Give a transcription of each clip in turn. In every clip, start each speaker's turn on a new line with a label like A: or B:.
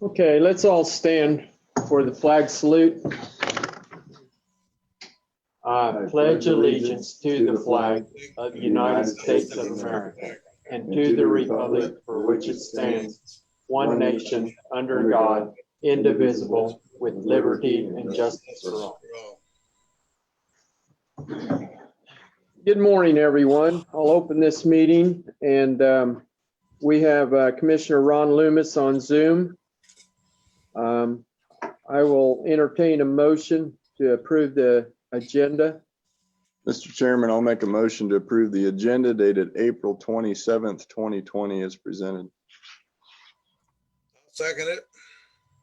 A: Okay, let's all stand for the flag salute. I pledge allegiance to the flag of the United States of America and to the republic for which it stands, one nation, under God, indivisible, with liberty and justice for all. Good morning, everyone. I'll open this meeting, and we have Commissioner Ron Loomis on Zoom. I will entertain a motion to approve the agenda.
B: Mr. Chairman, I'll make a motion to approve the agenda dated April 27th, 2020 as presented.
C: Second it.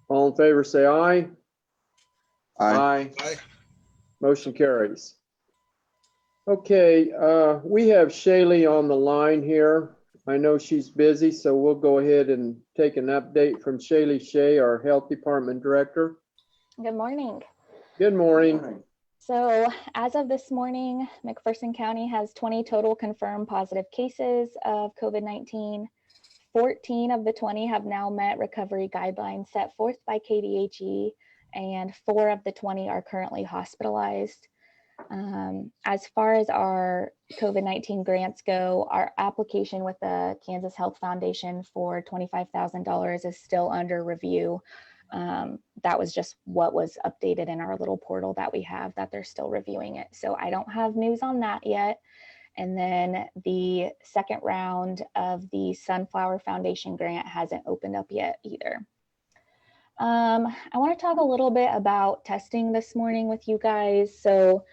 A: All in favor, say aye.
B: Aye.
C: Aye.
A: Motion carries. Okay, we have Shaylee on the line here. I know she's busy, so we'll go ahead and take an update from Shaylee Shea, our Health Department Director.
D: Good morning.
A: Good morning.
D: So as of this morning, McPherson County has 20 total confirmed positive cases of COVID-19. 14 of the 20 have now met recovery guidelines set forth by KDHE, and 4 of the 20 are currently hospitalized. As far as our COVID-19 grants go, our application with the Kansas Health Foundation for $25,000 is still under review. That was just what was updated in our little portal that we have, that they're still reviewing it. So I don't have news on that yet. And then the second round of the Sunflower Foundation grant hasn't opened up yet either. I want to talk a little bit about testing this morning with you guys. So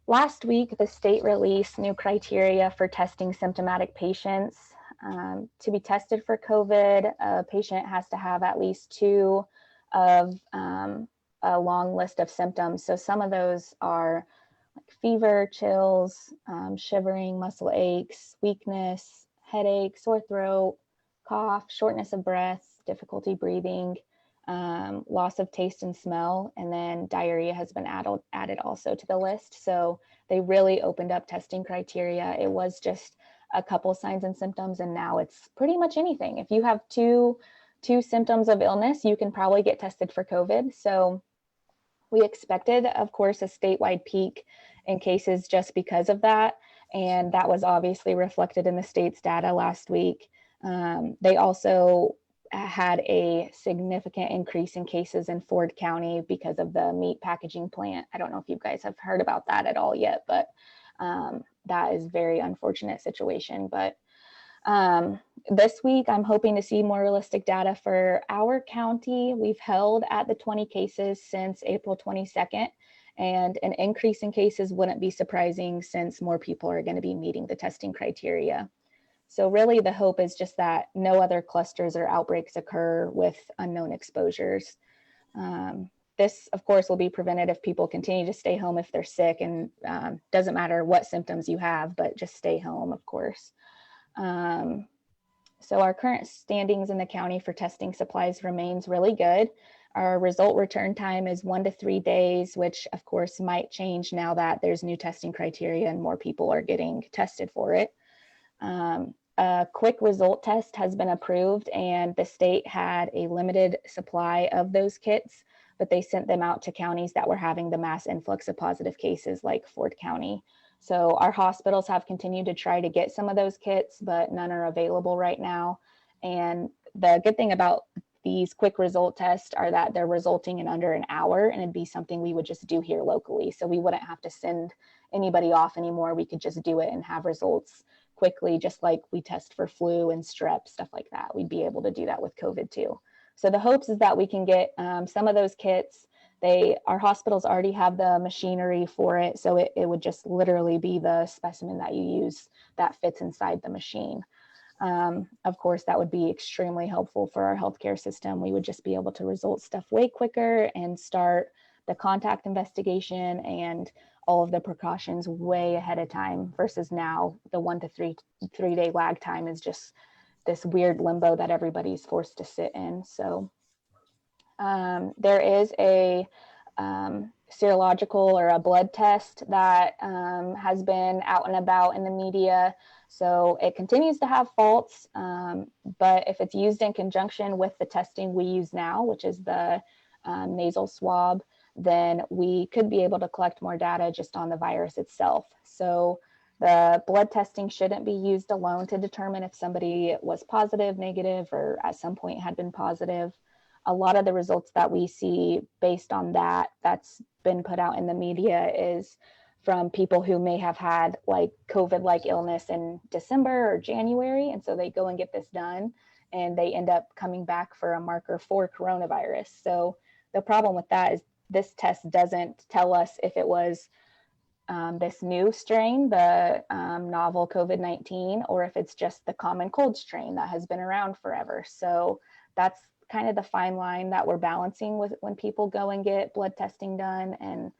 D: last week, the state released new criteria for testing symptomatic patients. To be tested for COVID, a patient has to have at least 2 of a long list of symptoms. So some of those are like fever, chills, shivering, muscle aches, weakness, headache, sore throat, cough, shortness of breath, difficulty breathing, loss of taste and smell, and then diarrhea has been added also to the list. So they really opened up testing criteria. It was just a couple signs and symptoms, and now it's pretty much anything. If you have two symptoms of illness, you can probably get tested for COVID. So we expected, of course, a statewide peak in cases just because of that. And that was obviously reflected in the state's data last week. They also had a significant increase in cases in Ford County because of the meat packaging plant. I don't know if you guys have heard about that at all yet, but that is a very unfortunate situation. But this week, I'm hoping to see more realistic data for our county. We've held at the 20 cases since April 22nd, and an increase in cases wouldn't be surprising since more people are going to be meeting the testing criteria. So really the hope is just that no other clusters or outbreaks occur with unknown exposures. This, of course, will be prevented if people continue to stay home if they're sick, and doesn't matter what symptoms you have, but just stay home, of course. So our current standings in the county for testing supplies remains really good. Our result return time is 1 to 3 days, which of course might change now that there's new testing criteria and more people are getting tested for it. A quick result test has been approved, and the state had a limited supply of those kits, but they sent them out to counties that were having the mass influx of positive cases like Ford County. So our hospitals have continued to try to get some of those kits, but none are available right now. And the good thing about these quick result tests are that they're resulting in under an hour, and it'd be something we would just do here locally. So we wouldn't have to send anybody off anymore. We could just do it and have results quickly, just like we test for flu and strep, stuff like that. We'd be able to do that with COVID too. So the hopes is that we can get some of those kits. Our hospitals already have the machinery for it, so it would just literally be the specimen that you use that fits inside the machine. Of course, that would be extremely helpful for our healthcare system. We would just be able to result stuff way quicker and start the contact investigation and all of the precautions way ahead of time, versus now the 1 to 3 day lag time is just this weird limbo that everybody's forced to sit in. So there is a serological or a blood test that has been out and about in the media. So it continues to have faults, but if it's used in conjunction with the testing we use now, which is the nasal swab, then we could be able to collect more data just on the virus itself. So the blood testing shouldn't be used alone to determine if somebody was positive, negative, or at some point had been positive. A lot of the results that we see based on that, that's been put out in the media, is from people who may have had like COVID-like illness in December or January. And so they go and get this done and they end up coming back for a marker for coronavirus. So the problem with that is this test doesn't tell us if it was this new strain, the novel COVID-19, or if it's just the common cold strain that has been around forever. So that's kind of the fine line that we're balancing with when people go and get blood testing done. And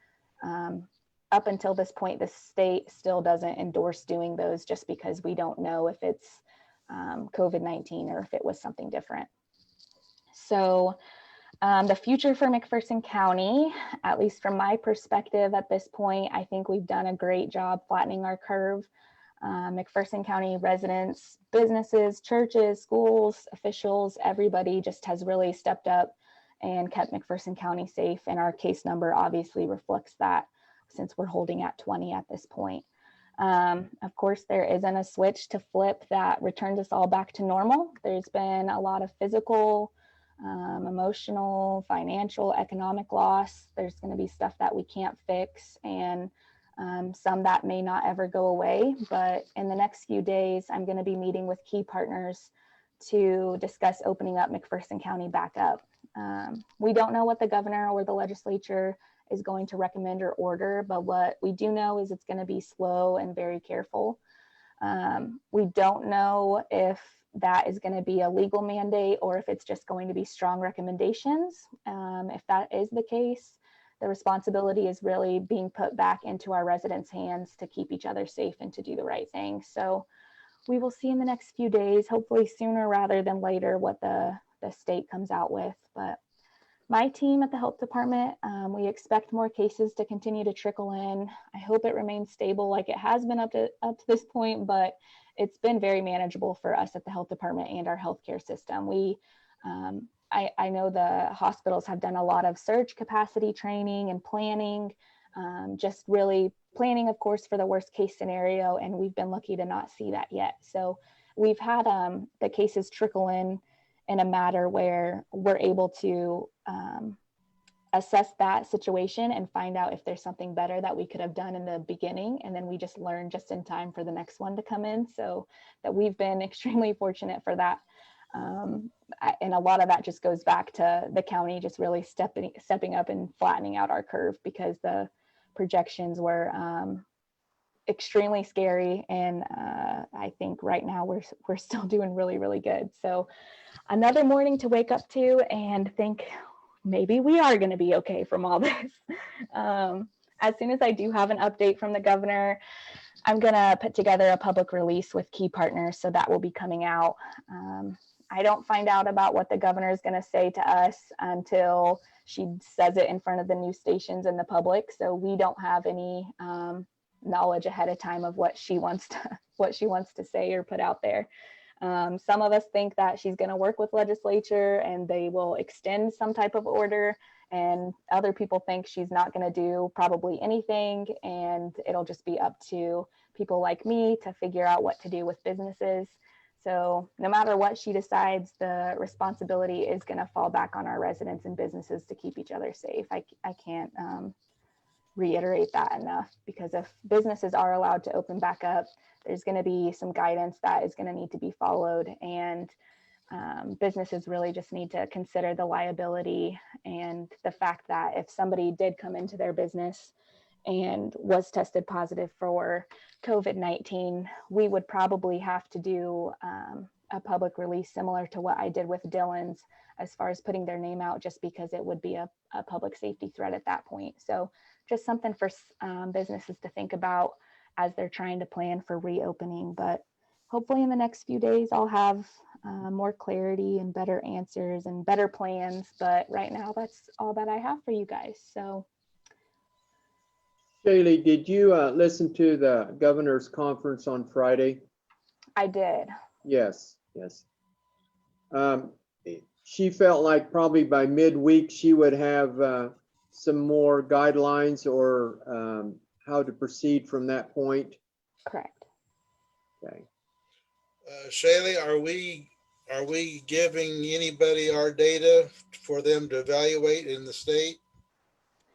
D: up until this point, the state still doesn't endorse doing those just because we don't know if it's COVID-19 or if it was something different. So the future for McPherson County, at least from my perspective at this point, I think we've done a great job flattening our curve. McPherson County residents, businesses, churches, schools, officials, everybody just has really stepped up and kept McPherson County safe. And our case number obviously reflects that, since we're holding at 20 at this point. Of course, there isn't a switch to flip that returns us all back to normal. There's been a lot of physical, emotional, financial, economic loss. There's going to be stuff that we can't fix, and some that may not ever go away. But in the next few days, I'm going to be meeting with key partners to discuss opening up McPherson County back up. We don't know what the governor or the legislature is going to recommend or order, but what we do know is it's going to be slow and very careful. We don't know if that is going to be a legal mandate or if it's just going to be strong recommendations. If that is the case, the responsibility is really being put back into our residents' hands to keep each other safe and to do the right thing. So we will see in the next few days, hopefully sooner rather than later, what the state comes out with. But my team at the health department, we expect more cases to continue to trickle in. I hope it remains stable like it has been up to this point, but it's been very manageable for us at the health department and our healthcare system. I know the hospitals have done a lot of surge capacity training and planning, just really planning, of course, for the worst case scenario, and we've been lucky to not see that yet. So we've had the cases trickle in a matter where we're able to assess that situation and find out if there's something better that we could have done in the beginning, and then we just learn just in time for the next one to come in. So that we've been extremely fortunate for that. And a lot of that just goes back to the county just really stepping up and flattening out our curve, because the projections were extremely scary, and I think right now we're still doing really, really good. So another morning to wake up to and think maybe we are going to be okay from all this. As soon as I do have an update from the governor, I'm going to put together a public release with key partners, so that will be coming out. I don't find out about what the governor is going to say to us until she says it in front of the news stations and the public. So we don't have any knowledge ahead of time of what she wants to say or put out there. Some of us think that she's going to work with legislature and they will extend some type of order, and other people think she's not going to do probably anything, and it'll just be up to people like me to figure out what to do with businesses. So no matter what she decides, the responsibility is going to fall back on our residents and businesses to keep each other safe. I can't reiterate that enough, because if businesses are allowed to open back up, there's going to be some guidance that is going to need to be followed, and businesses really just need to consider the liability and the fact that if somebody did come into their business and was tested positive for COVID-19, we would probably have to do a public release similar to what I did with Dylan's, as far as putting their name out, just because it would be a public safety threat at that point. So just something for businesses to think about as they're trying to plan for reopening. But hopefully in the next few days, I'll have more clarity and better answers and better plans. But right now, that's all that I have for you guys. So,
A: Shaylee, did you listen to the governor's conference on Friday?
D: I did.
A: Yes, yes. She felt like probably by midweek she would have some more guidelines or how to proceed from that point.
D: Correct.
A: Okay.
C: Shaylee, are we giving anybody our data for them to evaluate in the state?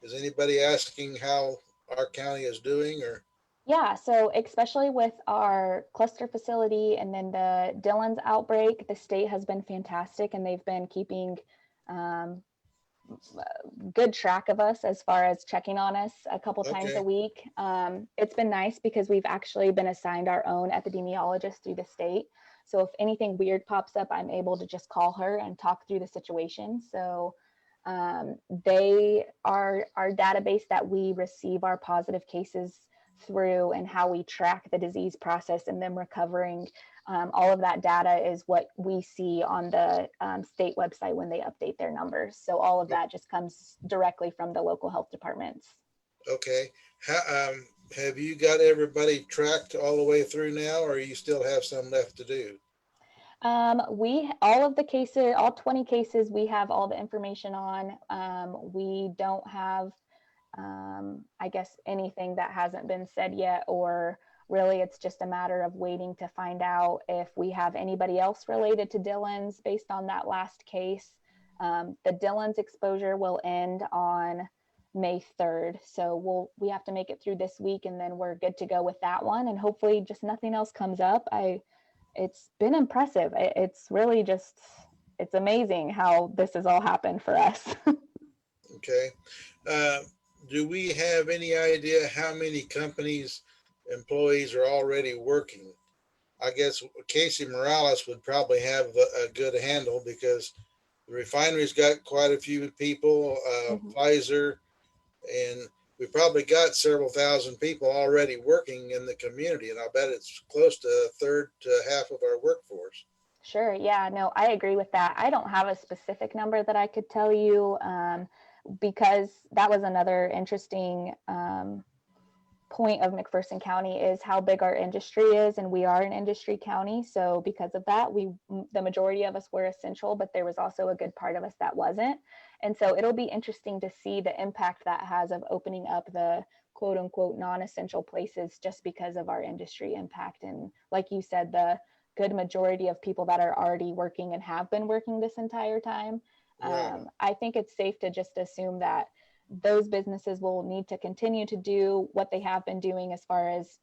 C: Is anybody asking how our county is doing, or?
D: Yeah, so especially with our cluster facility and then the Dillon's outbreak, the state has been fantastic and they've been keeping good track of us as far as checking on us a couple times a week. It's been nice because we've actually been assigned our own epidemiologist through the state. So if anything weird pops up, I'm able to just call her and talk through the situation. So they are our database that we receive our positive cases through and how we track the disease process and them recovering. All of that data is what we see on the state website when they update their numbers. So all of that just comes directly from the local health departments.
C: Okay. Have you got everybody tracked all the way through now, or you still have some left to do?
D: All of the cases, all 20 cases, we have all the information on. We don't have, I guess, anything that hasn't been said yet, or really it's just a matter of waiting to find out if we have anybody else related to Dillon's based on that last case. The Dillon's exposure will end on May 3rd. So we have to make it through this week and then we're good to go with that one. And hopefully just nothing else comes up. It's been impressive. It's really just, it's amazing how this has all happened for us.
C: Okay. Do we have any idea how many companies employees are already working? I guess Casey Morales would probably have a good handle because the refinery's got quite a few people, Pfizer, and we probably got several thousand people already working in the community. And I bet it's close to a third to half of our workforce.
D: Sure. Yeah, no, I agree with that. I don't have a specific number that I could tell you because that was another interesting point of McPherson County is how big our industry is, and we are an industry county. So because of that, the majority of us were essential, but there was also a good part of us that wasn't. And so it'll be interesting to see the impact that has of opening up the quote unquote non-essential places just because of our industry impact. And like you said, the good majority of people that are already working and have been working this entire time.
C: Right.
D: I think it's safe to just assume that those businesses will need to continue to do what they have been doing as far as,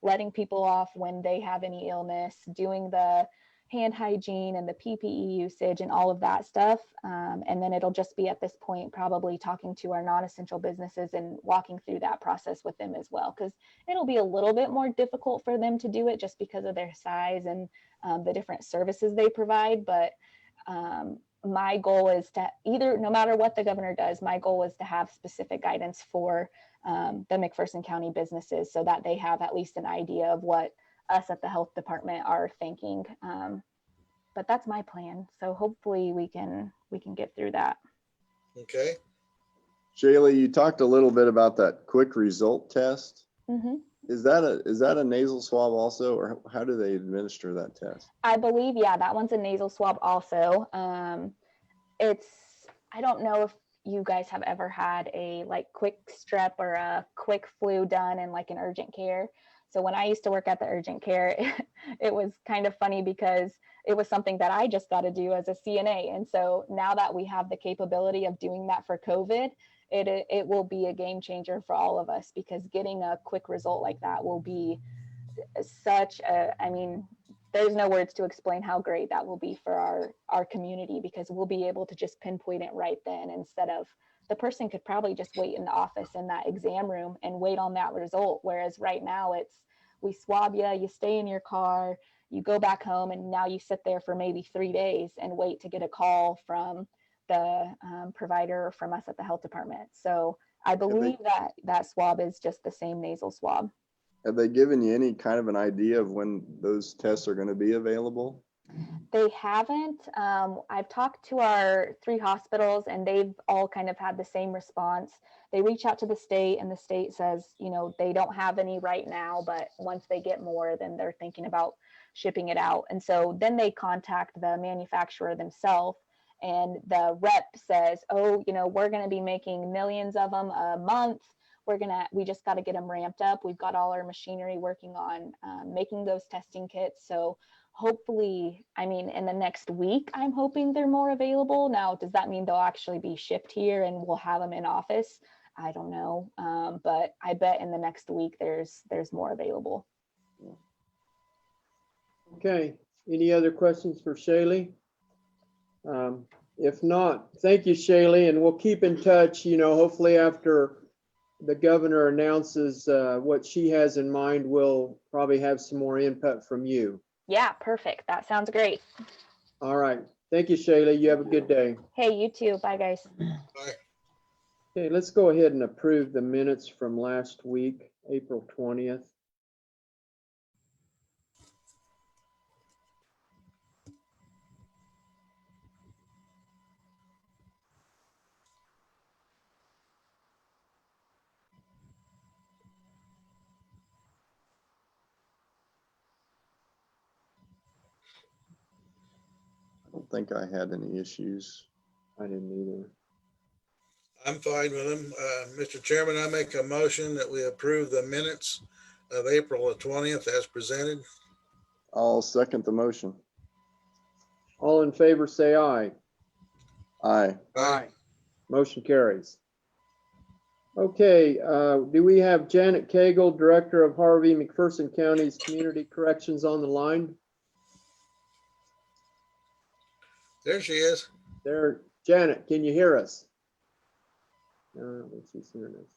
D: letting people off when they have any illness, doing the hand hygiene and the PPE usage and all of that stuff. And then it'll just be at this point, probably talking to our non-essential businesses and walking through that process with them as well, because it'll be a little bit more difficult for them to do it just because of their size and the different services they provide. But my goal is to no matter what the governor does, my goal is to have specific guidance for the McPherson County businesses so that they have at least an idea of what us at the health department are thinking. But that's my plan. So hopefully we can get through that.
C: Okay.
B: Shaylee, you talked a little bit about that quick result test.
D: Mm-hmm.
B: Is that a nasal swab also, or how do they administer that test?
D: I believe, yeah, that one's a nasal swab also. I don't know if you guys have ever had a quick strep or a quick flu done in an urgent care. So when I used to work at the urgent care, it was kind of funny because it was something that I just got to do as a CNA. And so now that we have the capability of doing that for COVID, it will be a game changer for all of us, because getting a quick result like that will be there's no words to explain how great that will be for our community, because we'll be able to just pinpoint it right then, instead of the person could probably just wait in the office in that exam room and wait on that result. Whereas right now we swab you, you stay in your car, you go back home, and now you sit there for maybe 3 days and wait to get a call from the provider or from us at the health department. So I believe that swab is just the same nasal swab.
B: Have they given you any kind of an idea of when those tests are going to be available?
D: They haven't. I've talked to our 3 hospitals and they've all kind of had the same response. They reach out to the state and the state says, they don't have any right now, but once they get more, then they're thinking about shipping it out. And so then they contact the manufacturer themselves, and the rep says, oh, we're going to be making millions of them a month. We just got to get them ramped up. We've got all our machinery working on making those testing kits. So hopefully, in the next week, I'm hoping they're more available. Now, does that mean they'll actually be shipped here and we'll have them in office? I don't know. But I bet in the next week, there's more available.
A: Okay, any other questions for Shaylee? If not, thank you, Shaylee, and we'll keep in touch, hopefully after the governor announces what she has in mind, we'll probably have some more input from you.
D: Yeah, perfect. That sounds great.
A: All right. Thank you, Shaylee. You have a good day.
D: Hey, you too. Bye, guys.
C: Bye.
A: Okay, let's go ahead and approve the minutes from last week, April 20th.
B: I don't think I had any issues.
A: I didn't either.
C: I'm fine with them. Mr. Chairman, I make a motion that we approve the minutes of April the 20th as presented.
B: I'll second the motion.
A: All in favor, say aye.
B: Aye.
C: Aye.
A: Motion carries. Okay, do we have Janet Cagle, Director of Harvey McPherson County's Community Corrections on the line?
C: There she is.
A: There, Janet, can you hear us? I don't think she's hearing us.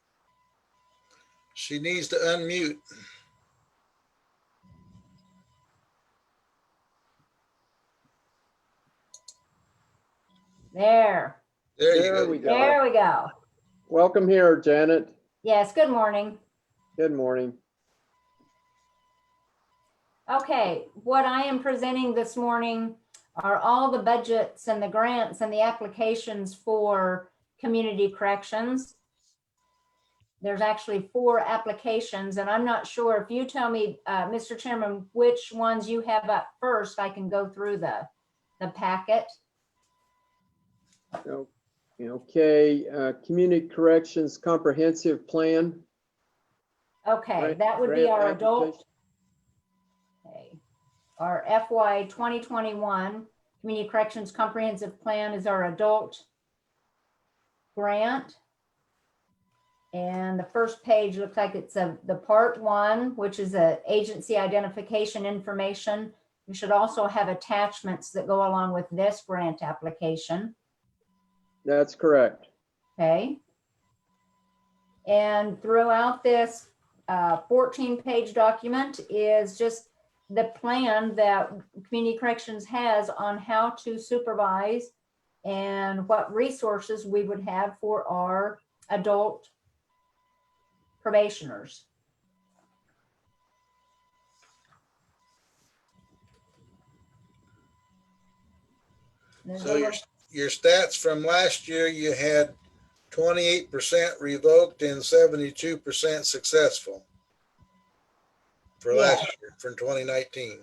C: She needs to unmute.
E: There
C: There
A: we
C: you
A: go.
C: go.
E: we go.
A: Welcome here, Janet.
E: Yes, good morning.
A: Good morning.
E: Okay, what I am presenting this morning are all the budgets and the grants and the applications for community corrections. There's actually 4 applications, and I'm not sure if you tell me, Mr. Chairman, which ones you have up first, I can go through the packet.
A: Okay, Community Corrections Comprehensive Plan.
E: Okay, that would be
A: Grant
E: our adult.
A: application.
E: Okay. Our FY 2021 Community Corrections Comprehensive Plan is our adult grant. And the first page looks like it's the part 1, which is a agency identification information. You should also have attachments that go along with this grant application.
A: That's correct.
E: Okay. And throughout this 14-page document is just the plan that Community Corrections has on how to supervise and what resources we would have for our adult probationers.
C: So your stats from last year, you had 28% revoked and 72% successful for last year, for 2019.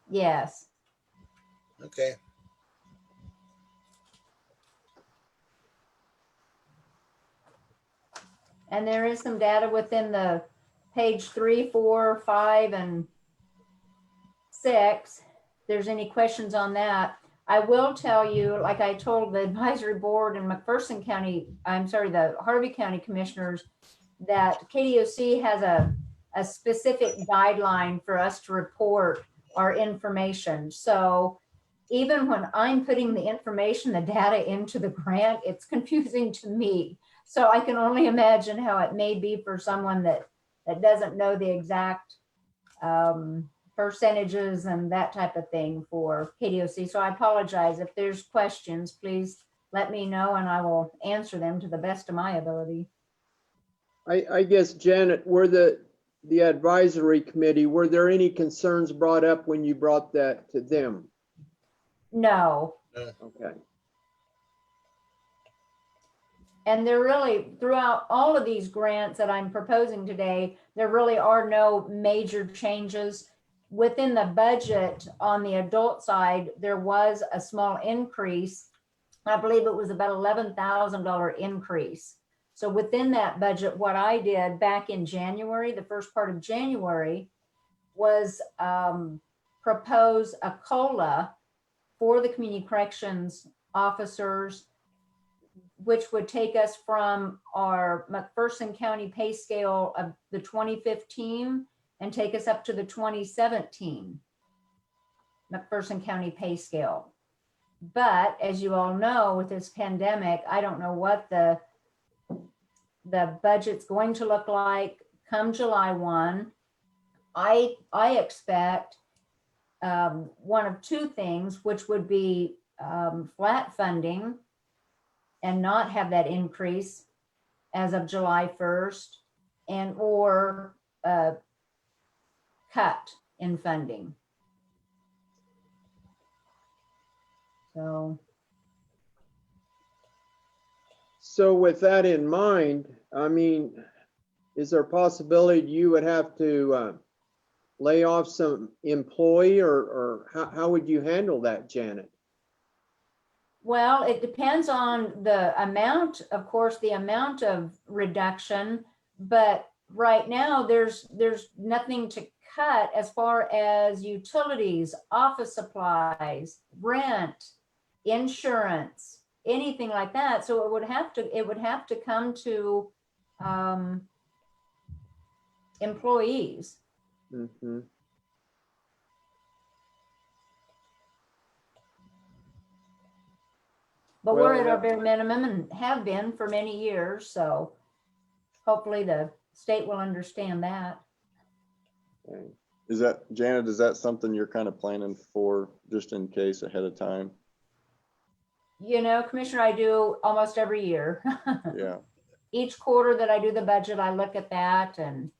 E: Yes.
C: Okay.
E: And there is some data within the page 3, 4, 5, and 6. If there's any questions on that. I will tell you, like I told the advisory board in McPherson County, the Harvey County commissioners, that KDOC has a specific guideline for us to report our information. So even when I'm putting the information, the data into the grant, it's confusing to me. So I can only imagine how it may be for someone that doesn't know the exact percentages and that type of thing for KDOC. So I apologize. If there's questions, please let me know and I will answer them to the best of my ability.
A: I guess, Janet, were the advisory committee, were there any concerns brought up when you brought that to them?
E: No.
A: Okay.
E: And there really, throughout all of these grants that I'm proposing today, there really are no major changes. within the budget on the adult side, there was a small increase. I believe it was about $11,000 increase. So within that budget, what I did back in January, the first part of January, was propose a COLA for the community corrections officers, which would take us from our McPherson County pay scale of the 2015 and take us up to the 2017 McPherson County pay scale. But as you all know, with this pandemic, I don't know what the budget's going to look like come July 1. I expect one of two things, which would be flat funding and not have that increase as of July 1st, and or cut in funding.
A: So with that in mind, I mean, is there a possibility you would have to lay off some employee, or how would you handle that, Janet?
E: Well, it depends on the amount, of course, the amount of reduction, but right now there's nothing to cut as far as utilities, office supplies, rent, insurance, anything like that. So it would have to come to employees.
A: Mm-hmm.
E: But
A: Well,
E: we're at our bare minimum and have been for many years, so hopefully the state will understand that.
A: Okay.
B: Is that, Janet, is that something you're kind of planning for just in case ahead of time?
E: You know, Commissioner, I do almost every year.
B: Yeah.
E: Each quarter that I do the budget, I look at that and,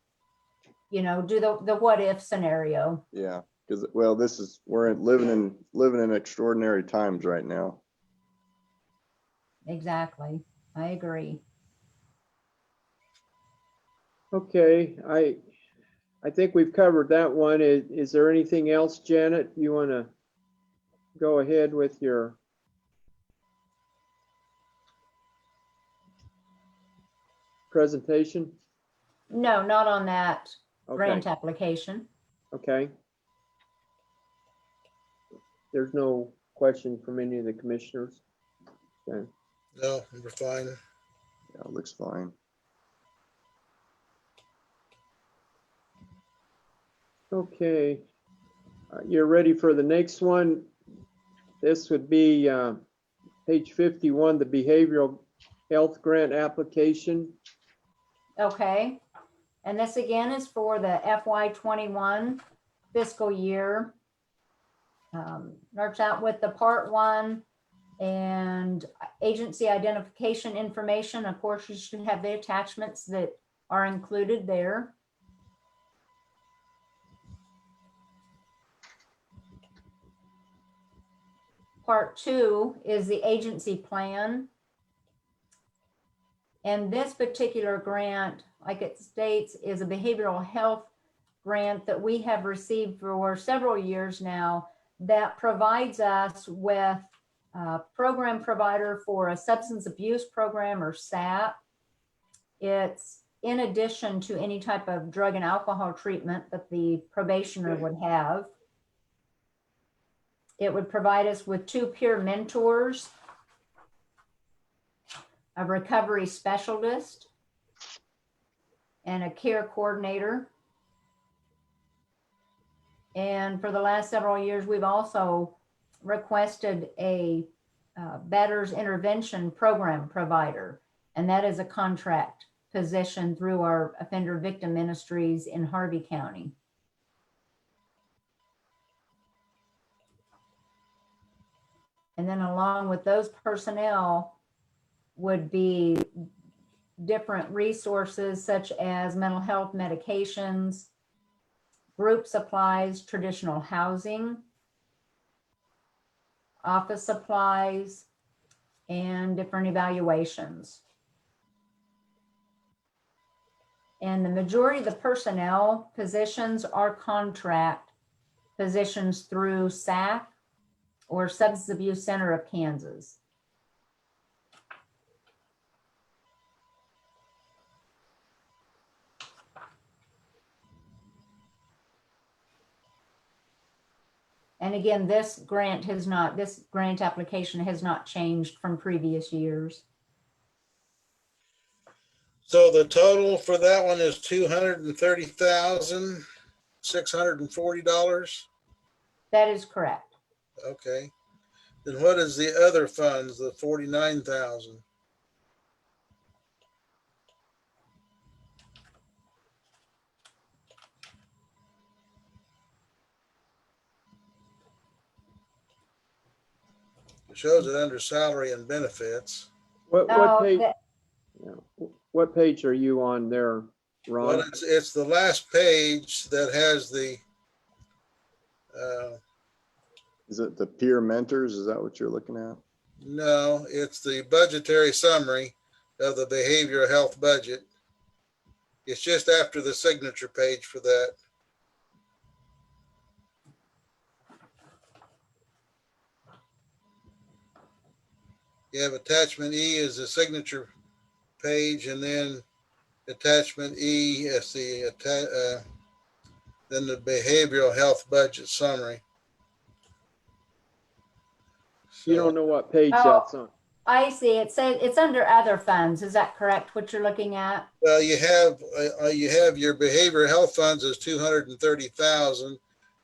E: you know, do the what if scenario.
B: Yeah, because, well, we're living in extraordinary times right now.
E: Exactly. I agree.
A: Okay, I think we've covered that one. Is there anything else, Janet, you want to go ahead with your presentation?
E: No, not on that
A: Okay.
E: grant application.
A: Okay. There's no question from any of the commissioners? Okay.
C: No, we're fine.
B: Yeah, it looks fine.
A: Okay. You're ready for the next one. This would be page 51, the behavioral health grant application.
E: Okay. And this again is for the FY21 fiscal year. Starts out with the part 1 and agency identification information. Of course, you should have the attachments that are included there. Part 2 is the agency plan. And this particular grant, like it states, is a behavioral health grant that we have received for several years now that provides us with a program provider for a substance abuse program, or SAP. It's in addition to any type of drug and alcohol treatment that the probationer would have. It would provide us with 2 peer mentors, a recovery specialist, and a care coordinator. And for the last several years, we've also requested a batter's intervention program provider, and that is a contract position through our offender victim ministries in Harvey County. And then along with those personnel would be different resources such as mental health medications, group supplies, traditional housing, office supplies, and different evaluations. And the majority of the personnel positions are contract positions through SAC or Substance Abuse Center of Kansas. And again, this grant application has not changed from previous years.
C: So the total for that one is $230,640.
E: That is correct.
C: Okay. Then what is the other funds, the 49,000? It shows it under salary and benefits.
A: What
E: Oh,
A: page? Yeah. What page are you on there, Ron?
C: Well, it's the last page that has the,
B: Is it the peer mentors? Is that what you're looking at?
C: no, it's the budgetary summary of the behavioral health budget. It's just after the signature page for that. You have attachment E is the signature page, and then attachment E is then the behavioral health budget summary.
A: You don't know what page
E: Oh.
A: that's on.
E: I see. It says it's under other funds. Is that correct? What you're looking at?
C: Well, you have your behavioral health funds is 230,000,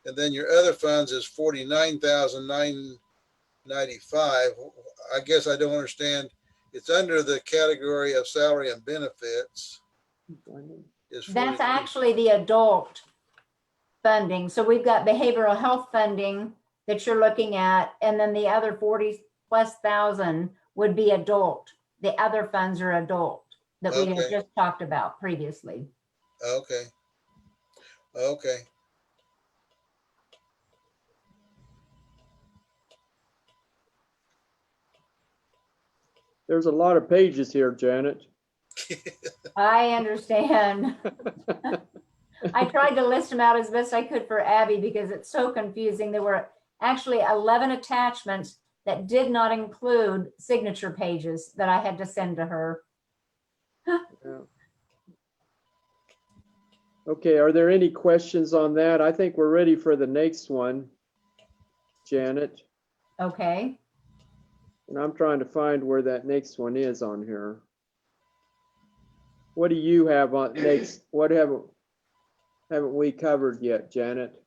C: and then your other funds is 49,995. I guess I don't understand. It's under the category of salary and benefits.
E: That's actually the adult funding. So we've got behavioral health funding that you're looking at, and then the other 40,000+ would be adult. The other funds are adult that we have just talked about previously.
C: Okay. Okay.
A: There's a lot of pages here, Janet.
E: I understand. I tried to list them out as best I could for Abby because it's so confusing. There were actually 11 attachments that did not include signature pages that I had to send to her.
A: Yeah. Okay, are there any questions on that? I think we're ready for the next one, Janet.
E: Okay.
A: And I'm trying to find where that next one is on here. What do you have on next? What haven't we covered yet, Janet?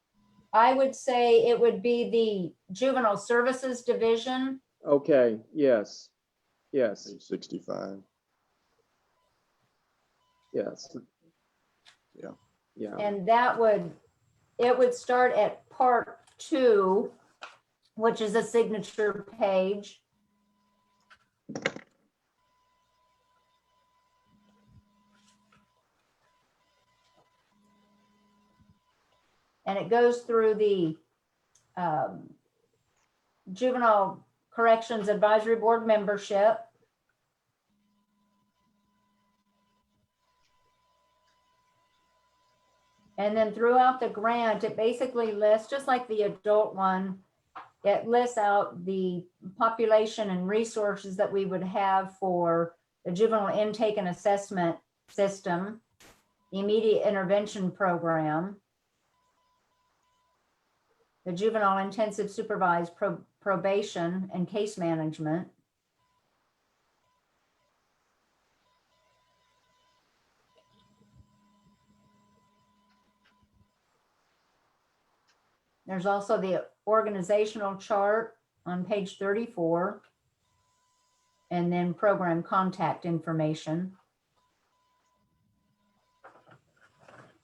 E: I would say it would be the Juvenile Services Division.
A: Okay, yes, yes,
B: Page 65.
A: yes.
B: Yeah.
A: Yeah.
E: And it would start at part 2, which is a signature page. And it goes through the Juvenile Corrections Advisory Board membership. And then throughout the grant, it basically lists, just like the adult one, it lists out the population and resources that we would have for the juvenile intake and assessment system, the immediate intervention program, the juvenile intensive supervised probation and case management, there's also the organizational chart on page 34, and then program contact information.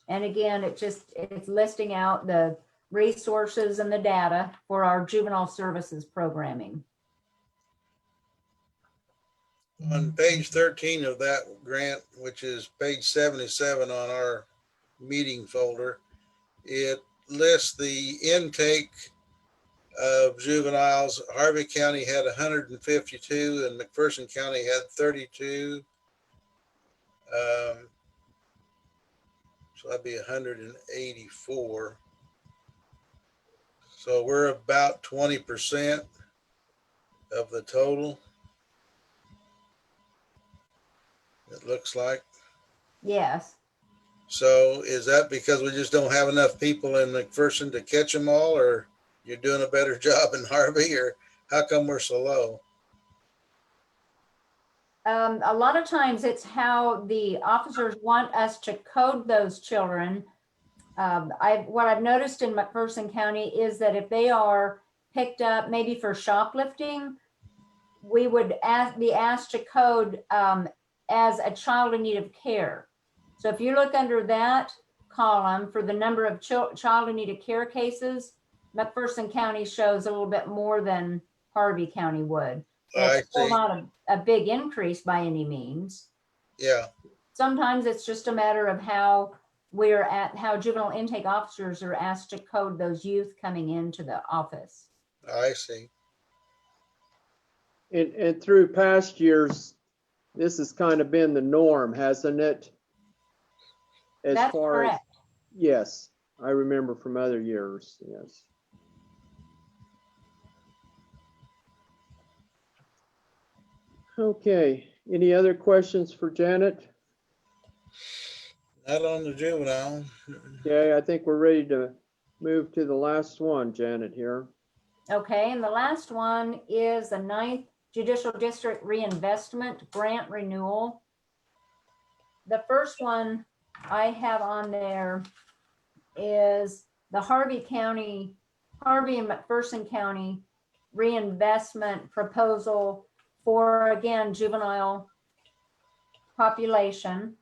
E: And again, it's listing out the resources and the data for our juvenile services programming.
C: On page 13 of that grant, which is page 77 on our meeting folder, it lists the intake of juveniles. Harvey County had 152 and McPherson County had 32. So that'd be 184. So we're about 20% of the total. It looks like.
E: Yes.
C: So is that because we just don't have enough people in McPherson to catch them all, or you're doing a better job in Harvey, or how come we're so low?
E: A lot of times it's how the officers want us to code those children. What I've noticed in McPherson County is that if they are picked up maybe for shoplifting, we would be asked to code as a child in need of care. So if you look under that column for the number of child in need of care cases, McPherson County shows a little bit more than Harvey County would. It's still not a big increase by any means.
C: Yeah.
E: Sometimes it's just a matter of how juvenile intake officers are asked to code those youth coming into the office.
C: I see.
A: And through past years, this has kind of been the norm, hasn't it?
E: That's correct.
A: Yes, I remember from other years, yes. Okay, any other questions for Janet?
C: Not on the juvenile.
A: Okay, I think we're ready to move to the last one, Janet, here.
E: Okay, and the last one is the 9th Judicial District Reinvestment Grant Renewal. The first one I have on there is the Harvey and McPherson County reinvestment proposal for, again, juvenile population.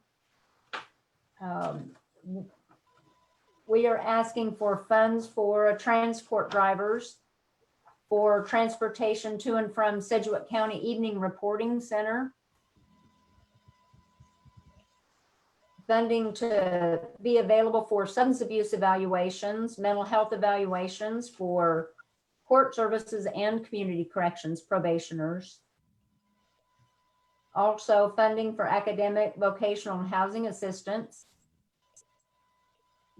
E: We are asking for funds for transport drivers, for transportation to and from Sedgwick County Evening Reporting Center, funding to be available for substance abuse evaluations, mental health evaluations for court services and community corrections probationers. Also funding for academic, vocational, and housing assistance,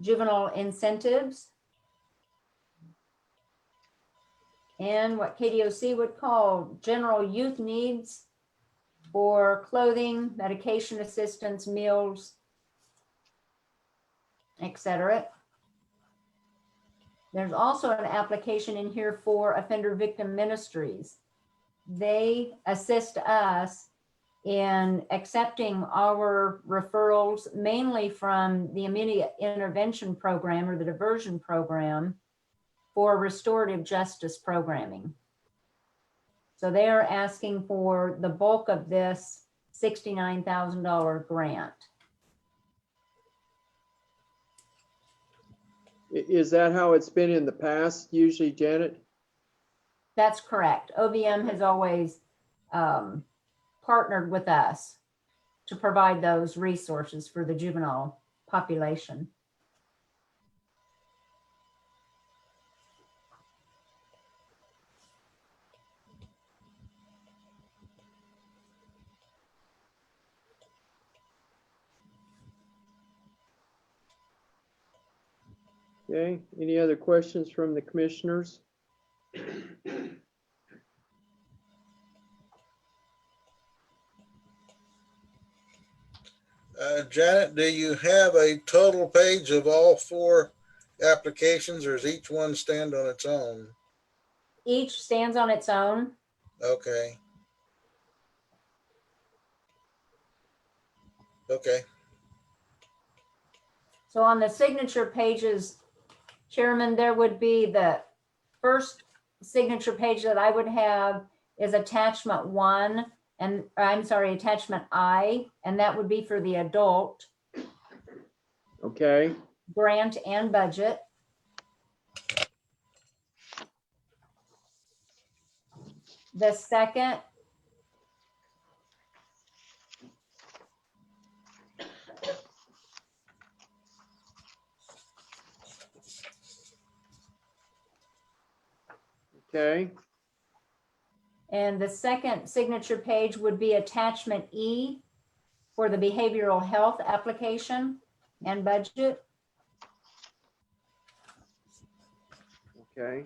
E: juvenile incentives, and what KDOC would call general youth needs for clothing, medication assistance, meals, etc. There's also an application in here for offender victim ministries. They assist us in accepting our referrals, mainly from the immediate intervention program or the diversion program for restorative justice programming. So they are asking for the bulk of this $69,000 grant.
A: Is that how it's been in the past, usually, Janet?
E: That's correct. OVM has always partnered with us to provide those resources for the juvenile population.
A: Okay, any other questions from the commissioners?
C: Janet, do you have a total page of all 4 applications, or does each one stand on its own?
E: Each stands on its own.
C: Okay. Okay.
E: So on the signature pages, Chairman, there would be the first signature page that I would have is attachment 1, and I'm sorry, attachment I, and that would be for the adult
A: Okay,
E: grant and budget. The second
A: okay,
E: and the second signature page would be attachment E for the behavioral health application and budget.
A: Okay.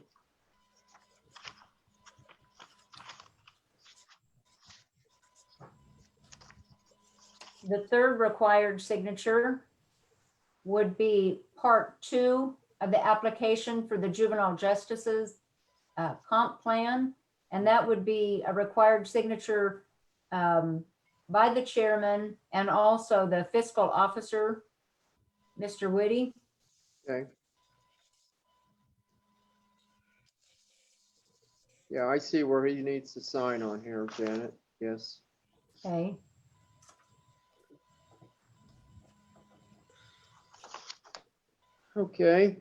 E: The third required signature would be part 2 of the application for the juvenile justices comp plan. And that would be a required signature by the chairman and also the fiscal officer, Mr. Whitty.
A: Okay. Yeah, I see where he needs to sign on here, Janet. Yes.
E: Okay.
A: Okay.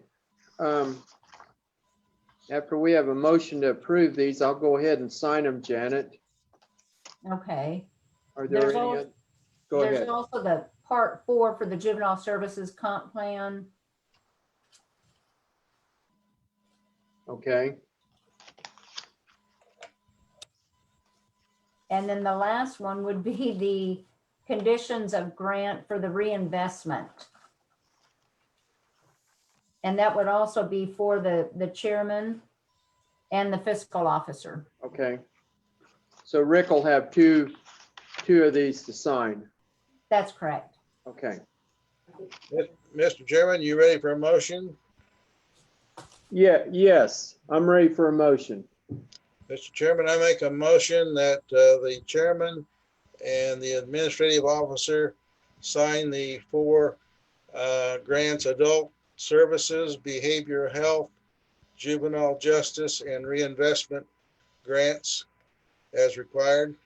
A: After we have a motion to approve these, I'll go ahead and sign them, Janet.
E: Okay.
A: Are there
E: There's
A: any?
E: al-
A: Go
E: There's
A: ahead.
E: also the part 4 for the juvenile services comp plan.
A: Okay.
E: And then the last one would be the conditions of grant for the reinvestment. And that would also be for the chairman and the fiscal officer.
A: Okay. So Rick will have two of these to sign.
E: That's correct.
A: Okay.
C: Mr. Chairman, you ready for a motion?
A: Yeah, yes, I'm ready for a motion.
C: Mr. Chairman, I make a motion that the chairman and the administrative officer sign the 4 grants: adult services, behavioral health, juvenile justice, and reinvestment grants as required.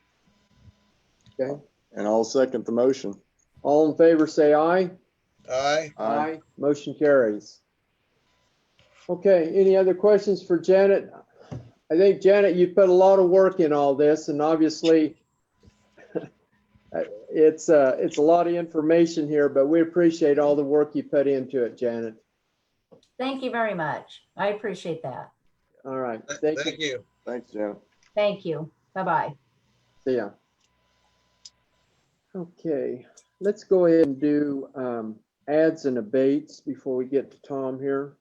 A: Okay.
B: And I'll second the motion.
A: All in favor, say aye.
C: Aye.
A: Motion carries. Okay, any other questions for Janet? I think, Janet, you put a lot of work in all this, and obviously it's a lot of information here, but we appreciate all the work you put into it, Janet.
E: Thank you very much. I appreciate that.
A: All right.
C: Thank you.
B: Thanks, Janet.
E: Thank you. Bye-bye.
A: See ya. Okay, let's go ahead and do adds and abates before we get to Tom here.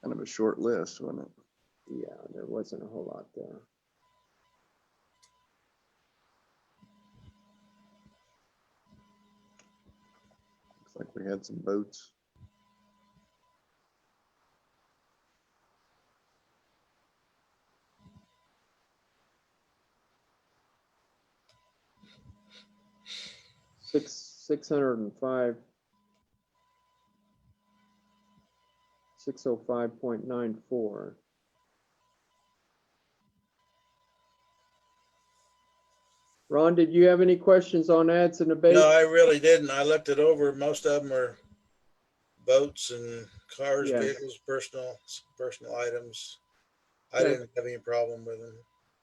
B: Kind of a short list, wasn't it?
A: Yeah, there wasn't a whole lot there.
B: Looks like we had some boats.
A: $605. 605.94. Ron, did you have any questions on ads and abates?
C: No, I really didn't. I looked it over. Most of them are boats and cars,
A: Yeah.
C: vehicles, personal items. I
A: Okay.
C: didn't have any problem with them.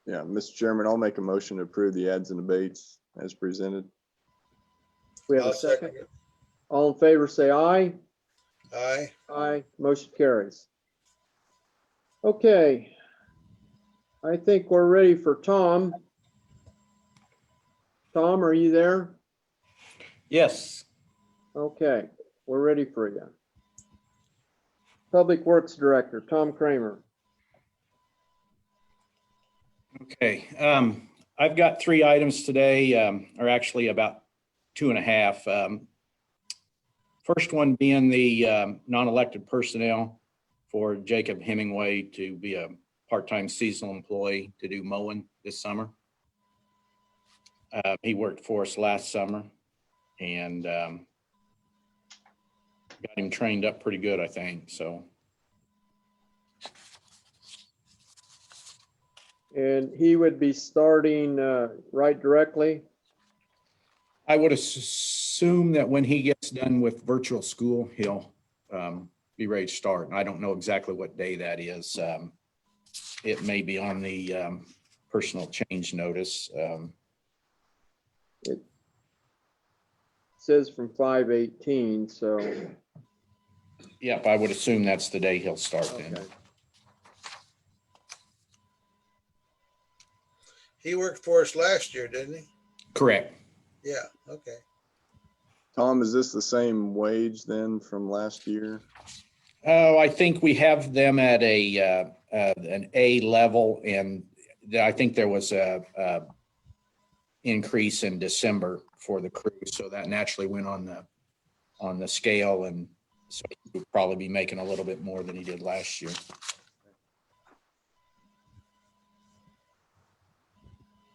B: Yeah, Mr. Chairman, I'll make a motion to approve the ads and abates as presented.
A: We have
C: I'll
A: a second.
C: it.
A: All in favor, say aye.
C: Aye.
A: Aye. Motion carries. Okay. I think we're ready for Tom. Tom, are you there?
F: Yes,
A: Okay, we're ready for you. Public Works Director, Tom Kramer.
F: okay. I've got 3 items today, or actually about 2.5. First one being the non-elected personnel for Jacob Hemingway to be a part-time seasonal employee to do mowing this summer. He worked for us last summer and got him trained up pretty good, I think, so.
A: And he would be starting right directly?
F: I would assume that when he gets done with virtual school, he'll be ready to start. And I don't know exactly what day that is. It may be on the personal change notice.
A: It says from 5/18, so.
F: Yep, I would assume that's the day he'll start then.
A: Okay.
C: He worked for us last year, didn't he?
F: Correct.
C: Yeah, okay.
B: Tom, is this the same wage then from last year?
F: Oh, I think we have them at an A level, and I think there was a increase in December for the crew, so that naturally went on the scale, and so he would probably be making a little bit more than he did last year.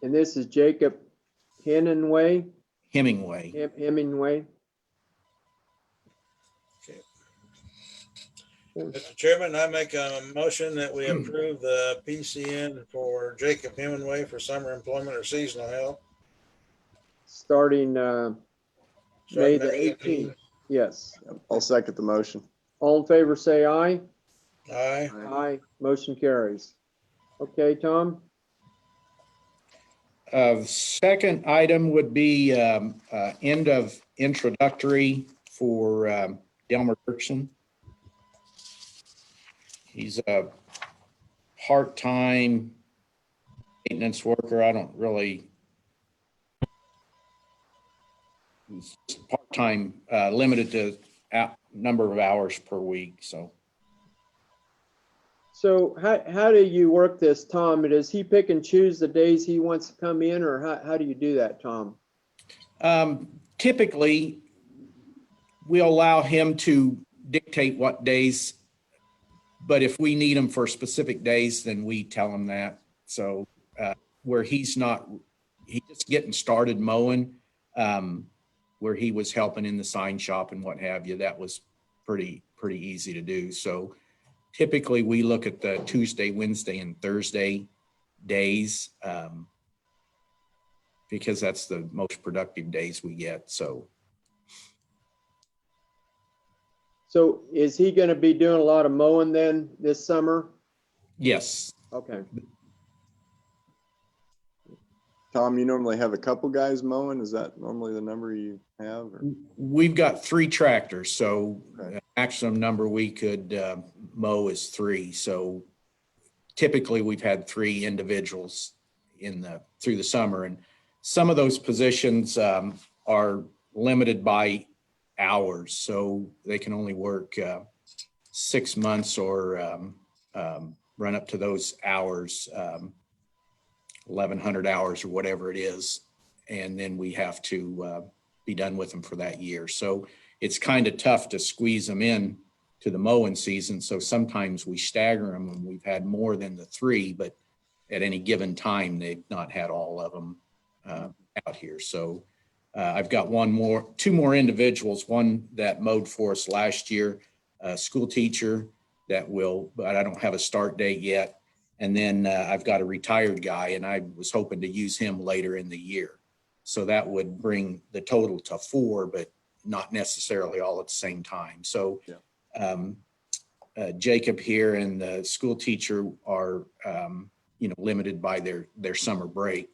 A: And this is Jacob Hemingway.
F: Hemingway.
A: Hemingway.
C: Mr. Chairman, I make a motion that we approve the PCN for Jacob Hemingway for summer employment or seasonal help.
A: Starting May the 18th. Yes.
B: I'll second the motion.
A: All in favor, say aye.
C: Aye.
A: Aye. Motion carries. Okay, Tom?
F: Second item would be end of introductory for Delmer Dirksen. He's a part-time maintenance worker. I don't really, he's part-time, limited to number of hours per week, so.
A: So how do you work this, Tom? Does he pick and choose the days he wants to come in, or how do you do that, Tom?
F: Typically, we allow him to dictate what days, but if we need him for specific days, then we tell him that. So where he's just getting started mowing, where he was helping in the sign shop and what have you, that was pretty easy to do. So typically we look at the Tuesday, Wednesday, and Thursday days because that's the most productive days we get. So
A: is he going to be doing a lot of mowing then this summer?
F: yes.
A: Okay.
B: Tom, you normally have a couple guys mowing. Is that normally the number you have? Or?
F: We've got 3 tractors, so
B: Okay.
F: maximum number we could mow is 3. So typically we've had 3 individuals through the summer, and some of those positions are limited by hours, so they can only work 6 months or run up to those hours, 1,100 hours or whatever it is, and then we have to be done with them for that year. So it's kind of tough to squeeze them in to the mowing season. So sometimes we stagger them, and we've had more than the 3, but at any given time, they've not had all of them out here. So I've got 2 more individuals, one that mowed for us last year, a school teacher but I don't have a start date yet. And then I've got a retired guy, and I was hoping to use him later in the year. So that would bring the total to 4, but not necessarily all at the same time. So Jacob here and the school teacher are, limited by their summer break.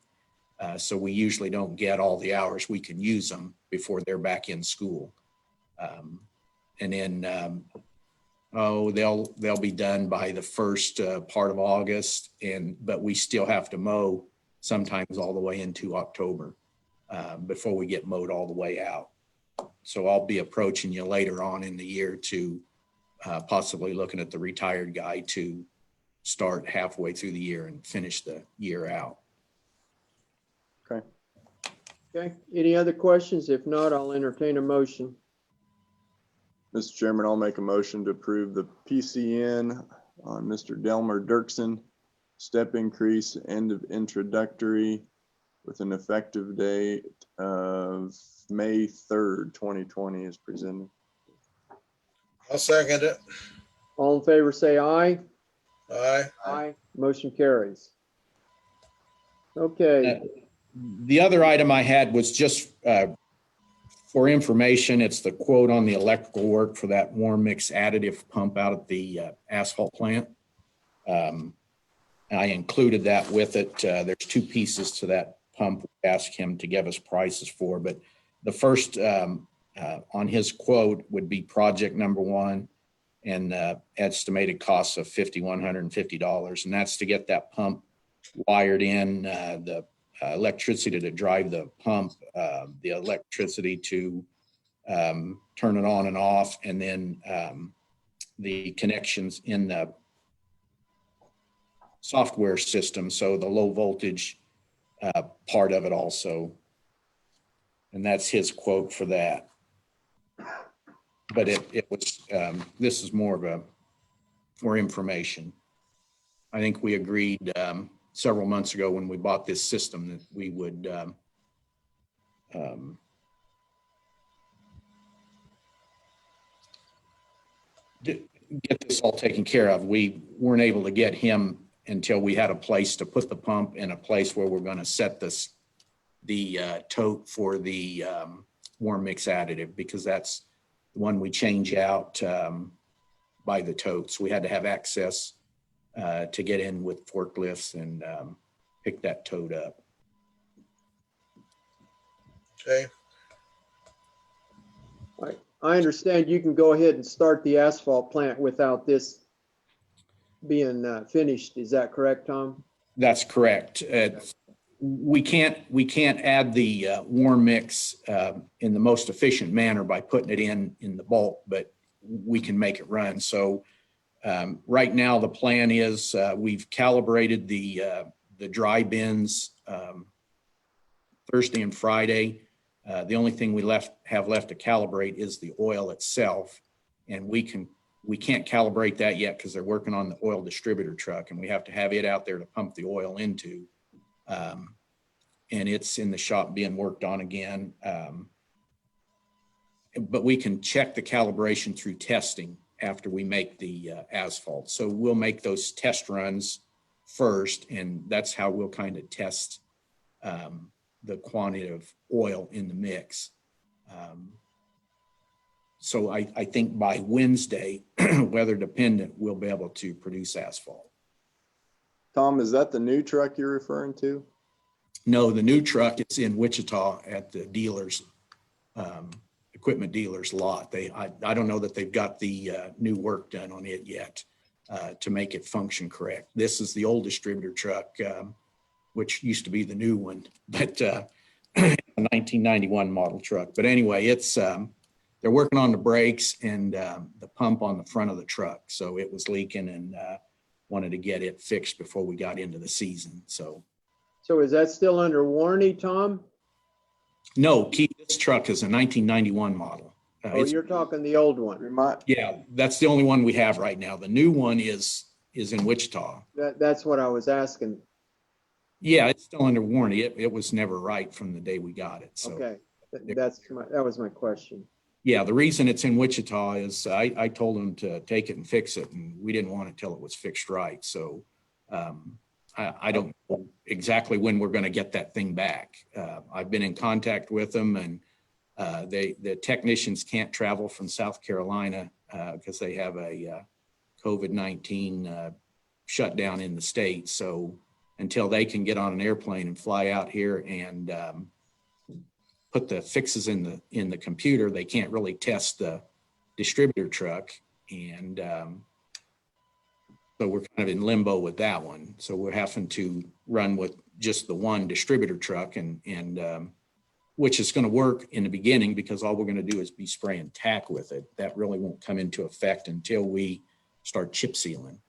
F: So we usually don't get all the hours we can use them before they're back in school. And then, they'll be done by the first part of August, but we still have to mow sometimes all the way into October before we get mowed all the way out. So I'll be approaching you later on in the year to possibly looking at the retired guy to start halfway through the year and finish the year out.
A: Okay. Any other questions? If not, I'll entertain a motion.
B: Mr. Chairman, I'll make a motion to approve the PCN on Mr. Delmer Dirksen, step increase, end of introductory, with an effective date of May 3rd, 2020 as presented.
C: I'll second it.
A: All in favor, say aye.
C: Aye.
A: Aye. Motion carries. Okay.
F: The other item I had was just for information. It's the quote on the electrical work for that warm mix additive pump out at the asphalt plant. I included that with it. There's 2 pieces to that pump we asked him to give us prices for, but the first on his quote would be project number 1 and estimated costs of $5,150. And that's to get that pump wired in, the electricity to drive the pump, the electricity to turn it on and off, and then the connections in the software system, so the low voltage part of it also. And that's his quote for that. But it was, this is more information. I think we agreed several months ago when we bought this system that we would get this all taken care of. We weren't able to get him until we had a place to put the pump in a place where we're going to set the tote for the warm mix additive, because that's the one we change out by the totes. We had to have access to get in with forklifts and pick that tote up.
C: Okay.
A: I understand you can go ahead and start the asphalt plant without this being finished. Is that correct, Tom?
F: That's correct. We can't add the warm mix in the most efficient manner by putting it in the bulk, but we can make it run. So right now the plan is we've calibrated the dry bins Thursday and Friday. The only thing we have left to calibrate is the oil itself, and we can't calibrate that yet because they're working on the oil distributor truck, and we have to have it out there to pump the oil into. And it's in the shop being worked on again. But we can check the calibration through testing after we make the asphalt. So we'll make those test runs first, and that's how we'll kind of test the quantity of oil in the mix. So I think by Wednesday, weather dependent, we'll be able to produce asphalt.
B: Tom, is that the new truck you're referring to?
F: No, the new truck is in Wichita at the dealers, equipment dealers lot. I don't know that they've got the new work done on it yet to make it function correct. This is the old distributor truck, which used to be the new one, but a 1991 model truck. But anyway, it's they're working on the brakes and the pump on the front of the truck. So it was leaking, and wanted to get it fixed before we got into the season. So
A: is that still under warranty, Tom?
F: no, this truck is a 1991 model.
A: Oh, you're talking the old one.
F: Yeah, that's the only one we have right now. The new one is in Wichita.
A: That's what I was asking.
F: Yeah, it's still under warranty. It was never right from the day we got it. So
A: okay, that was my question.
F: Yeah, the reason it's in Wichita is I told them to take it and fix it, and we didn't want it till it was fixed right. So I don't know exactly when we're going to get that thing back. I've been in contact with them, and the technicians can't travel from South Carolina because they have a COVID-19 shutdown in the state. So until they can get on an airplane and fly out here and put the fixes in the computer, they can't really test the distributor truck. And so we're kind of in limbo with that one. So we're having to run with just the one distributor truck, and which is going to work in the beginning because all we're going to do is be spraying tack with it. That really won't come into effect until we start chip sealing.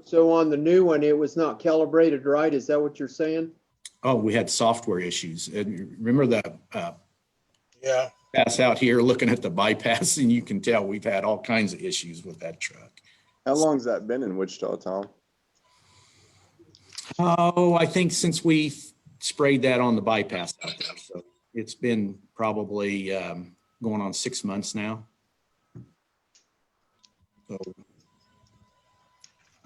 A: So on the new one, it was not calibrated right? Is that what you're saying?
F: Oh, we had software issues. And remember that
C: Yeah.
F: pass out here looking at the bypass, and you can tell we've had all kinds of issues with that truck.
B: How long's that been in Wichita, Tom?
F: Oh, I think since we sprayed that on the bypass out there. So it's been probably going on 6 months now. So,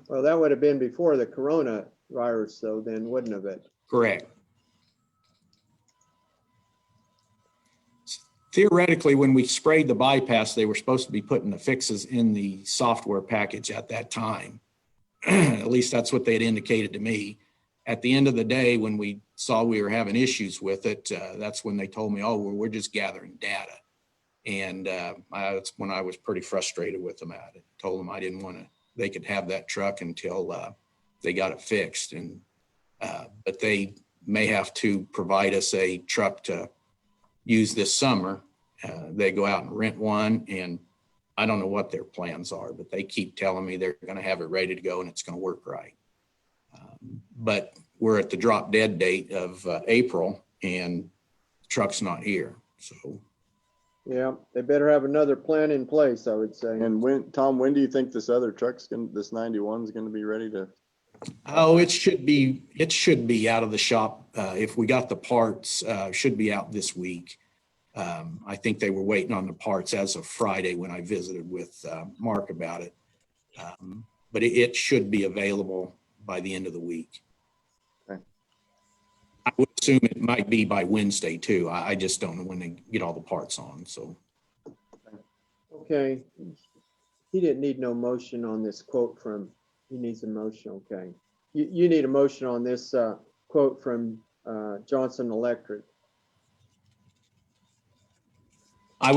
A: Well, that would have been before the coronavirus, though, then, wouldn't have it?
F: correct. Theoretically, when we sprayed the bypass, they were supposed to be putting the fixes in the software package at that time. At least that's what they had indicated to me. At the end of the day, when we saw we were having issues with it, that's when they told me, oh, well, we're just gathering data. And that's when I was pretty frustrated with them at it. Told them I didn't want to, they could have that truck until they got it fixed. And but they may have to provide us a truck to use this summer They go out and rent one, and I don't know what their plans are, but they keep telling me they're going to have it ready to go and it's going to work right. But we're at the drop dead date of April, and the truck's not here. So
A: Yeah, they better have another plan in place, I would say.
B: And Tom, when do you think this other this 91 is going to be ready to?
F: oh, it should be out of the shop. If we got the parts, should be out this week. I think they were waiting on the parts as of Friday when I visited with Mark about it. But it should be available by the end of the week.
B: Okay.
F: I would assume it might be by Wednesday too. I just don't know when they get all the parts on, so.
A: Okay. He didn't need no motion on this quote from, he needs a motion, okay. You need a motion on this quote from Johnson Electric.
F: I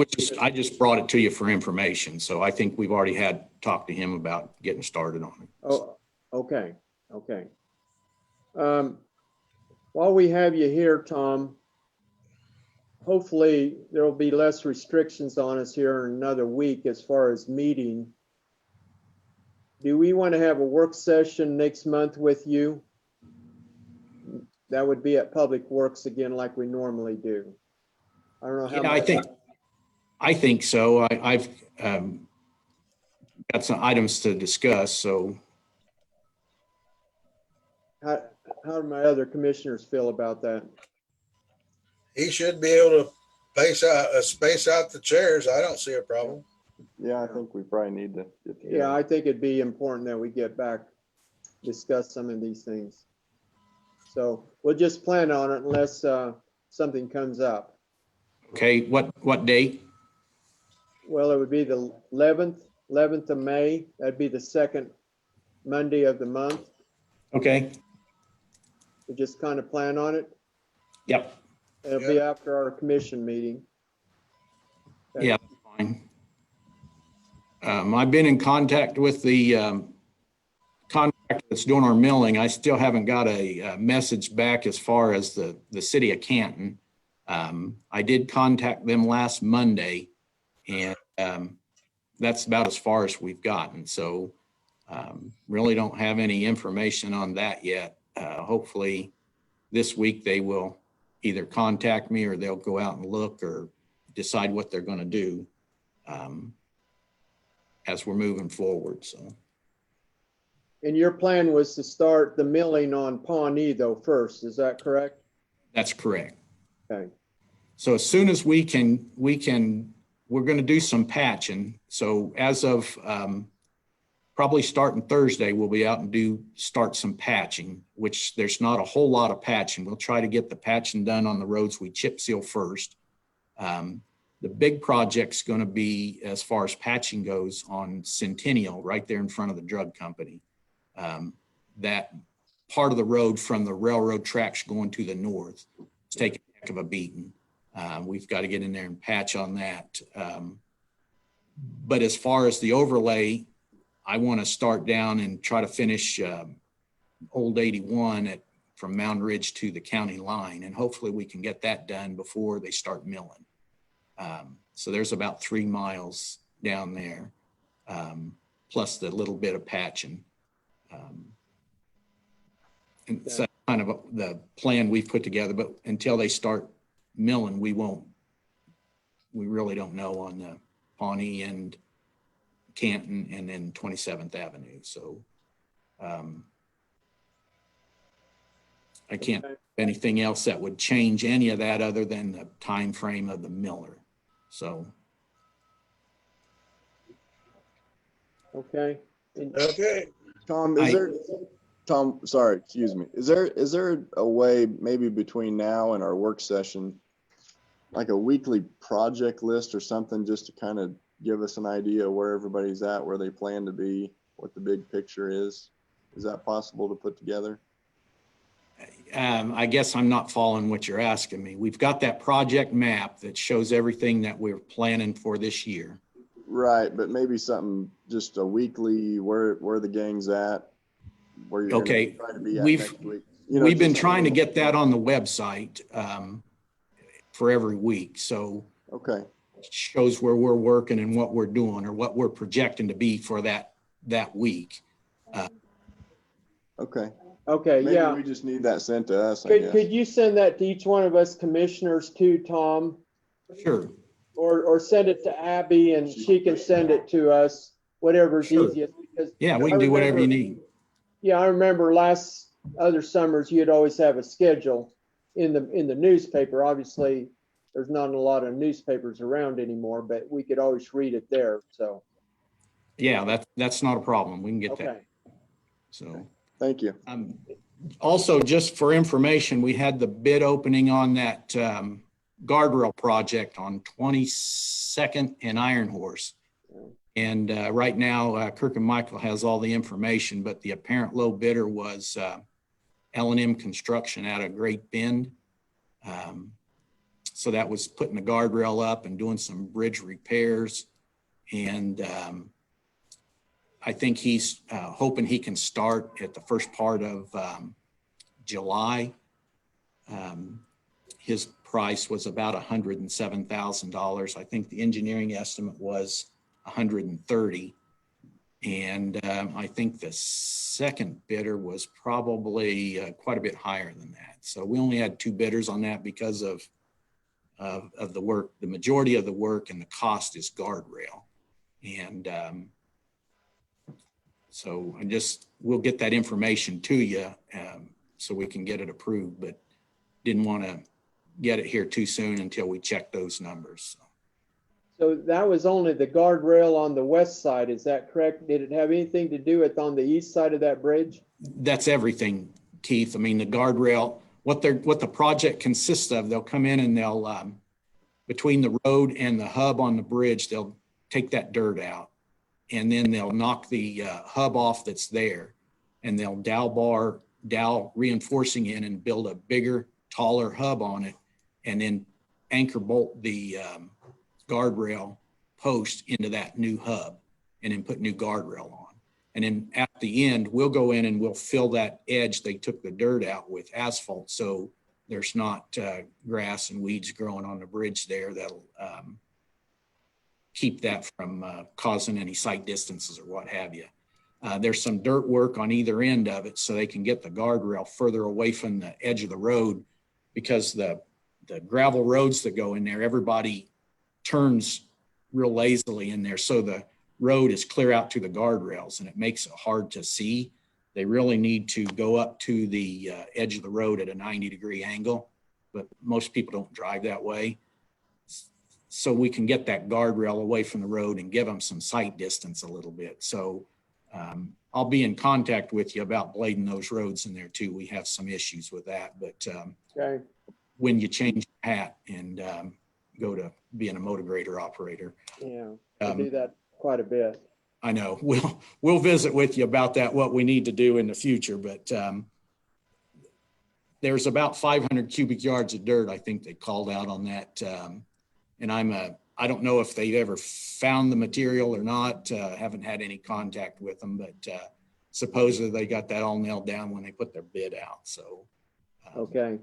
F: just brought it to you for information. So I think we've already had talked to him about getting started on it.
A: Oh, okay, okay. While we have you here, Tom, hopefully there will be less restrictions on us here in another week as far as meeting. Do we want to have a work session next month with you? That would be at Public Works again, like we normally do. I don't know how
F: Yeah,
A: much.
F: I think so. I've got some items to discuss, so.
A: How do my other commissioners feel about that?
C: He should be able to space out the chairs. I don't see a problem.
B: Yeah, I think we probably need to get together.
A: Yeah, I think it'd be important that we get back, discuss some of these things. So we'll just plan on it unless something comes up.
F: Okay, what date?
A: Well, it would be the 11th of May. That'd be the second Monday of the month.
F: Okay,
A: We just kind of plan on it.
F: yep,
A: It'll be after our commission meeting. Okay.
F: yeah, that's fine. I've been in contact with the contractor that's doing our milling. I still haven't got a message back as far as the city of Canton. I did contact them last Monday, and that's about as far as we've gotten. So really don't have any information on that yet. Hopefully this week they will either contact me or they'll go out and look or decide what they're going to do as we're moving forward. So.
A: And your plan was to start the milling on Pawnee though first, is that correct?
F: That's correct.
A: Okay.
F: So as soon as we're going to do some patching. So as of probably starting Thursday, we'll be out and start some patching, which there's not a whole lot of patching. We'll try to get the patching done on the roads we chip seal first. The big project's going to be, as far as patching goes, on Centennial, right there in front of the drug company. That part of the road from the railroad tracks going to the north is taking a heck of a beating. We've got to get in there and patch on that. But as far as the overlay, I want to start down and try to finish Old 81 from Mound Ridge to the county line. And hopefully we can get that done before they start milling. So there's about 3 miles down there, plus the little bit of patching. And so kind of the plan we've put together, but until they start milling, we really don't know on the Pawnee and Canton and then 27th Avenue. So I can't think of anything else that would change any of that other than the time frame of the miller. So.
A: Okay.
C: Okay.
B: Tom, sorry, excuse me. Is there a way maybe between now and our work session, like a weekly project list or something, just to kind of give us an idea of where everybody's at, where they plan to be, what the big picture is? Is that possible to put together?
F: I guess I'm not following what you're asking me. We've got that project map that shows everything that we're planning for this year.
B: Right, but maybe something, just a weekly, where the gang's at, where you're
F: Okay,
B: try to be at
F: we've
B: next week.
F: we've been trying to get that on the website for every week. So
B: okay,
F: shows where we're working and what we're doing or what we're projecting to be for that week.
B: Okay.
A: Okay,
B: Maybe
A: yeah.
B: we just need that sent to us, I
A: Could
B: guess.
A: you send that to each one of us commissioners too, Tom?
F: Sure.
A: Or send it to Abby and she can send it to us, whatever's
F: Sure.
A: easiest. Because
F: Yeah, we
A: I
F: can do whatever you
A: remember-
F: need.
A: Yeah, I remember other summers, you'd always have a schedule in the newspaper. Obviously, there's not a lot of newspapers around anymore, but we could always read it there, so.
F: Yeah, that's not a problem. We can get
A: Okay,
F: that. So,
B: Thank you.
F: also just for information, we had the bid opening on that guardrail project on 22nd and Iron Horse. And right now, Kirk and Michael has all the information, but the apparent low bidder was L&M Construction out of Great Bend. So that was putting the guardrail up and doing some bridge repairs. And I think he's hoping he can start at the first part of July. His price was about $107,000. I think the engineering estimate was $130,000. And I think the second bidder was probably quite a bit higher than that. So we only had 2 bidders on that because of the work. The majority of the work and the cost is guardrail. And so we'll get that information to you so we can get it approved, but didn't want to get it here too soon until we check those numbers.
A: so that was only the guardrail on the west side, is that correct? Did it have anything to do with on the east side of that bridge?
F: That's everything, Keith. I mean, the guardrail, what the project consists of, they'll come in and they'll, between the road and the hub on the bridge, they'll take that dirt out. And then they'll knock the hub off that's there. And they'll dowel reinforcing in and build a bigger, taller hub on it. And then anchor bolt the guardrail post into that new hub and then put new guardrail on. And then at the end, we'll go in and we'll fill that edge. They took the dirt out with asphalt. So there's not grass and weeds growing on the bridge there that'll keep that from causing any sight distances or what have you. There's some dirt work on either end of it so they can get the guardrail further away from the edge of the road, because the gravel roads that go in there, everybody turns real lazily in there. So the road is clear out to the guardrails and it makes it hard to see. They really need to go up to the edge of the road at a 90-degree angle, but most people don't drive that way. So we can get that guardrail away from the road and give them some sight distance a little bit. So I'll be in contact with you about blading those roads in there too. We have some issues with that, but
A: Okay,
F: when you change your hat and go to being a motor grader operator.
A: yeah, I do that quite a bit.
F: I know we'll visit with you about that, what we need to do in the future, but there's about 500 cubic yards of dirt, I think they called out on that. And I don't know if they've ever found the material or not. Haven't had any contact with them, but supposedly they got that all nailed down when they put their bid out. So,
A: Okay,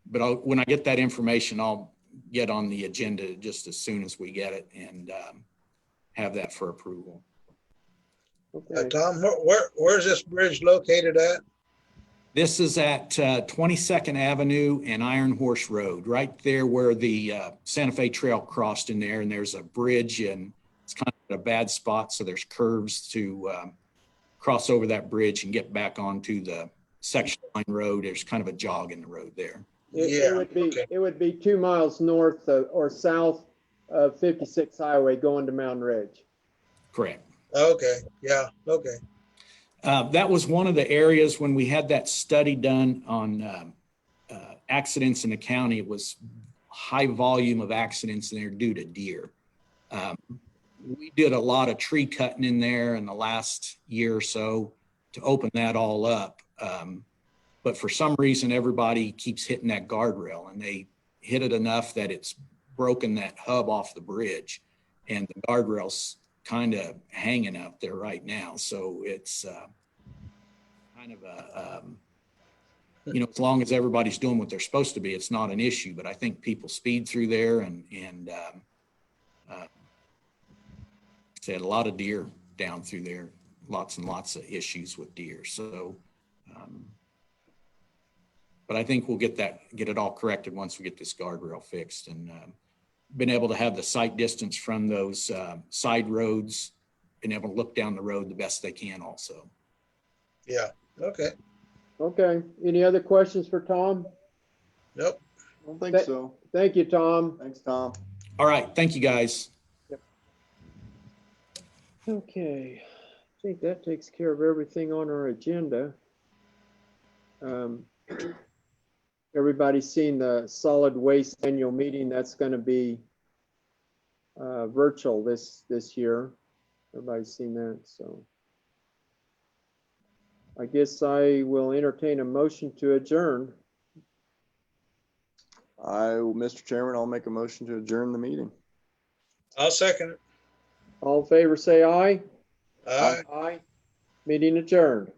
F: but when I get that information, I'll get on the agenda just as soon as we get it and have that for approval.
A: okay.
C: Tom, where's this bridge located at?
F: This is at 22nd Avenue and Iron Horse Road, right there where the Santa Fe Trail crossed in there, and there's a bridge and it's kind of a bad spot. So there's curves to cross over that bridge and get back onto the section line road. There's kind of a jog in the road there.
A: It would be 2 miles north or south of 56 Highway going to Mountain Ridge.
F: Correct.
C: Okay, yeah, okay.
F: That was one of the areas when we had that study done on accidents in the county. It was high volume of accidents in there due to deer. We did a lot of tree cutting in there in the last year or so to open that all up. But for some reason, everybody keeps hitting that guardrail, and they hit it enough that it's broken that hub off the bridge, and the guardrail's kind of hanging out there right now. So it's kind of you know, as long as everybody's doing what they're supposed to be, it's not an issue. But I think people speed through there and said a lot of deer down through there, lots and lots of issues with deer. So, but I think we'll get it all corrected once we get this guardrail fixed, and been able to have the sight distance from those side roads, been able to look down the road the best they can also.
C: Yeah, okay.
A: Okay, any other questions for Tom?
C: Nope.
B: I don't think so.
A: Thank you, Tom.
B: Thanks, Tom.
F: All right, thank you, guys.
A: Okay, I think that takes care of everything on our agenda. Everybody's seen the solid waste annual meeting. That's going to be virtual this year. Everybody's seen that, so I guess I will entertain a motion to adjourn.
B: Mr. Chairman, I'll make a motion to adjourn the meeting.
C: I'll second it.
A: All in favor, say aye.
C: Aye.
A: Aye. Meeting adjourned.